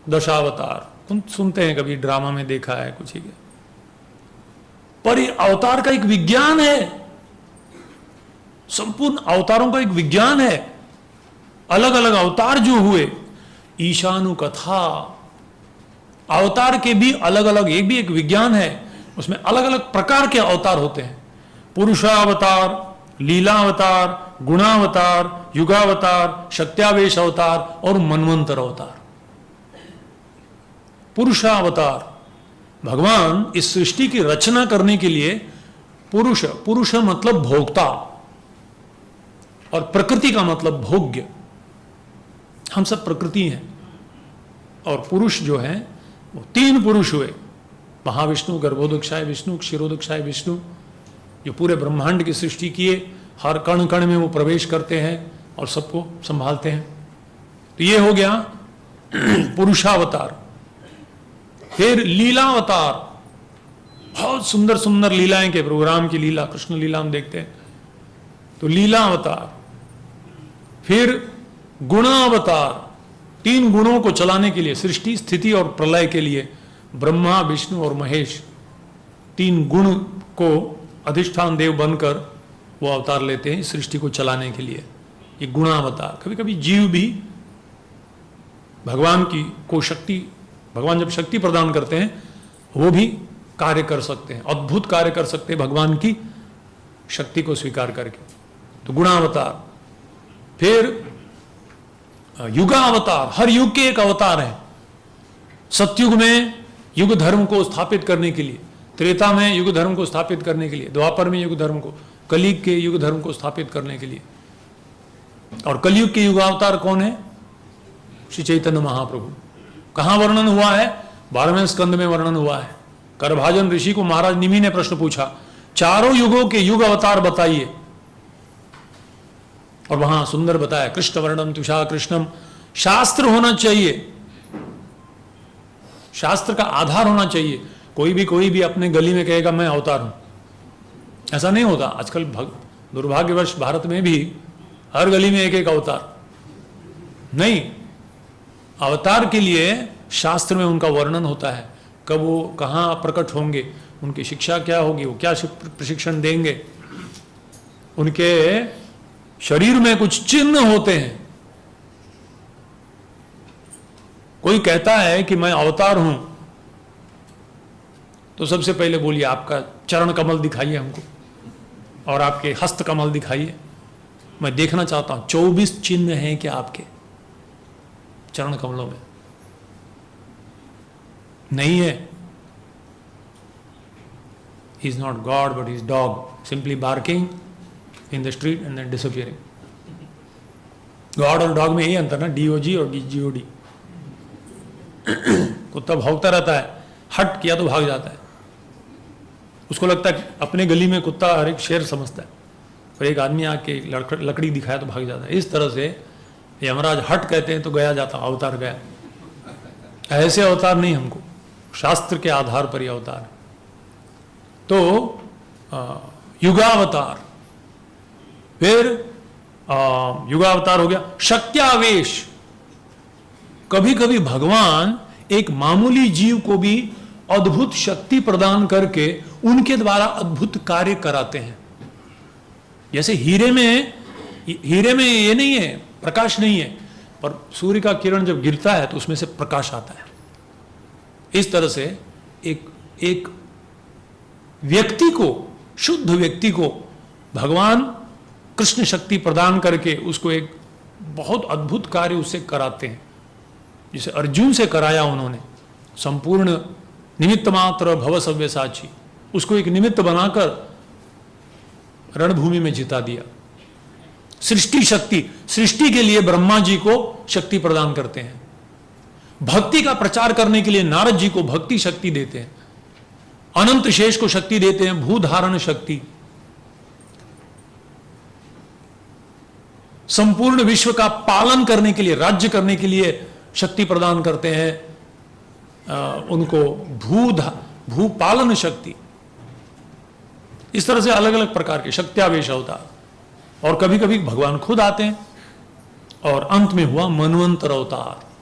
दशावतार सुनते हैं, कभी ड्रामा में देखा है कुछ ही, पर ये अवतार का एक विज्ञान है, संपूर्ण अवतारों का एक विज्ञान है। अलग अलग अवतार जो हुए, ईशानु कथा, अवतार के भी अलग अलग, एक भी एक विज्ञान है, उसमें अलग अलग प्रकार के अवतार होते हैं। पुरुषावतार, लीलावतार, गुणावतार, युगावतार, शक्त्यावेश अवतार और मनवंतर अवतार। पुरुषावतार, भगवान इस सृष्टि की रचना करने के लिए पुरुष मतलब भोक्ता और प्रकृति का मतलब भोग्य। हम सब प्रकृति हैं और पुरुष जो है वो तीन पुरुष हुए, महाविष्णु, गर्भोदक्षाय विष्णु, क्षीरोदक्षाय विष्णु, जो पूरे ब्रह्मांड की सृष्टि किए, हर कण कण में वो प्रवेश करते हैं और सबको संभालते हैं। तो ये हो गया पुरुषावतार। फिर लीलावतार, बहुत सुंदर सुंदर लीलाएं के प्रोग्राम की लीला, कृष्ण लीला हम देखते हैं, तो लीलावतार। फिर गुणावतार, तीन गुणों को चलाने के लिए, सृष्टि स्थिति और प्रलय के लिए ब्रह्मा विष्णु और महेश तीन गुण को अधिष्ठान देव बनकर वो अवतार लेते हैं सृष्टि को चलाने के लिए, ये गुणावतार। कभी कभी जीव भी भगवान की को शक्ति, भगवान जब शक्ति प्रदान करते हैं वो भी कार्य कर सकते हैं, अद्भुत कार्य कर सकते हैं भगवान की शक्ति को स्वीकार करके, तो गुणावतार। फिर युगावतार, हर युग के एक अवतार है। सतयुग में युग धर्म को स्थापित करने के लिए, त्रेता में युग धर्म को स्थापित करने के लिए, द्वापर में युग धर्म को, कलयुग के युग धर्म को स्थापित करने के लिए। और कलयुग के युगावतार कौन है? श्री चैतन्य महाप्रभु। कहां वर्णन हुआ है? 12वें स्कंद में वर्णन हुआ है। करभाजन ऋषि को महाराज निमि ने प्रश्न पूछा, चारों युगों के युग अवतार बताइए, और वहां सुंदर बताया, कृष्ण वर्णम तुषा कृष्णम। शास्त्र होना चाहिए, शास्त्र का आधार होना चाहिए। कोई भी अपने गली में कहेगा मैं अवतार हूं, ऐसा नहीं होता। आजकल दुर्भाग्यवश भारत में भी हर गली में एक एक अवतार नहीं, अवतार के लिए शास्त्र में उनका वर्णन होता है, कब वो कहाँ प्रकट होंगे, उनकी शिक्षा क्या होगी, वो क्या प्रशिक्षण देंगे, उनके शरीर में कुछ चिन्ह होते हैं। कोई कहता है कि मैं अवतार हूं, तो सबसे पहले बोलिए आपका चरण कमल दिखाइए हमको, और आपके हस्त कमल दिखाइए, मैं देखना चाहता हूं। 24 चिन्ह हैं क्या आपके चरण कमलों में? नहीं है। He is not God but he is dog, simply barking in the street and then disappearing. God और डॉग में यही अंतर ना, DOG और GOD। कुत्ता भौंकता रहता है, हट किया तो भाग जाता है, उसको लगता है अपने गली में कुत्ता हर एक शेर समझता है, और एक आदमी आके लकड़ी दिखाया तो भाग जाता है। इस तरह से यमराज हट कहते हैं तो गया जाता, अवतार गया। ऐसे अवतार नहीं, हमको शास्त्र के आधार पर ही अवतार। तो युगावतार, फिर युगावतार हो गया। शक्त्यावेश, कभी कभी भगवान एक मामूली जीव को भी अद्भुत शक्ति प्रदान करके उनके द्वारा अद्भुत कार्य कराते हैं। जैसे हीरे में ये नहीं है, प्रकाश नहीं है, पर सूर्य का किरण जब गिरता है तो उसमें से प्रकाश आता है। इस तरह से एक व्यक्ति को, शुद्ध व्यक्ति को भगवान कृष्ण शक्ति प्रदान करके उसको एक बहुत अद्भुत कार्य उससे कराते हैं। जिसे अर्जुन से कराया उन्होंने, संपूर्ण निमित्त मात्र भव सव्यसाची, उसको एक निमित्त बनाकर रणभूमि में जिता दिया। सृष्टि शक्ति, सृष्टि के लिए ब्रह्मा जी को शक्ति प्रदान करते हैं। भक्ति का प्रचार करने के लिए नारद जी को भक्ति शक्ति देते हैं। अनंत शेष को शक्ति देते हैं, भूधारण शक्ति। संपूर्ण विश्व का पालन करने के लिए, राज्य करने के लिए शक्ति प्रदान करते हैं उनको भूपालन शक्ति। इस तरह से अलग अलग प्रकार के शक्त्यावेश अवतार, और कभी कभी भगवान खुद आते हैं। और अंत में हुआ मनवंतर अवतार।